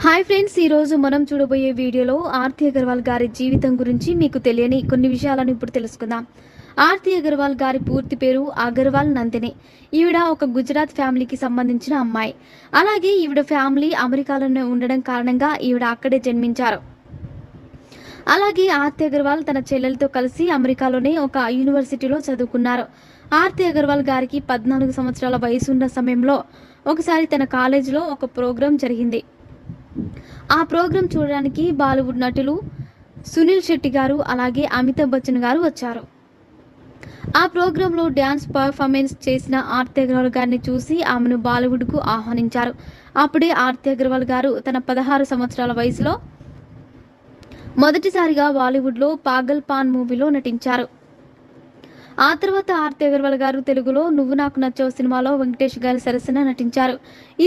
Hi friends, ఈరోజు మనం చూడబోయే వీడియోలో ఆర్తి అగర్వాల్ గారి జీవితం గురించి మీకు తెలియని కొన్ని విషయాలను ఇప్పుడు తెలుసుకుందాం. ఆర్తి అగర్వాల్ గారి పూర్తి పేరు అగర్వాల్ నందిని. ఈవిడ ఒక గుజరాత్ ఫ్యామిలీకి సంబంధించిన అమ్మాయి. అలాగే ఈవిడ ఫ్యామిలీ అమెరికాలోనే ఉండడం కారణంగా ఈవిడ అక్కడే జన్మించారు. అలాగే ఆర్తి అగర్వాల్ తన చెల్లెలతో కలిసి అమెరికాలోనే ఒక యూనివర్సిటీలో చదువుకున్నారు. ఆర్తి అగర్వాల్ గారికి 14 సంవత్సరాల వయసు ఉన్న సమయంలో ఒకసారి తన కాలేజీలో ఒక ప్రోగ్రాం జరిగింది. ఆ ప్రోగ్రాం చూడడానికి బాలీవుడ్ నటులు సునీల్ శెట్టి గారు అలాగే అమితాబ్ బచ్చన్ గారు వచ్చారు. ఆ ప్రోగ్రాంలో డ్యాన్స్ పర్ఫార్మెన్స్ చేసిన ఆర్తి అగర్వాల్ గారిని చూసి ఆమెను బాలీవుడ్కు ఆహ్వానించారు. అప్పుడే ఆర్తి అగర్వాల్ గారు తన 16 సంవత్సరాల వయసులో మొదటిసారిగా బాలీవుడ్లో పాగల్ పాన్ మూవీలో నటించారు. ఆ తర్వాత ఆర్తి అగర్వాల్ గారు తెలుగులో నువ్వు నాకు నచ్చావు సినిమాలో వెంకటేష్ గారి సరసన నటించారు.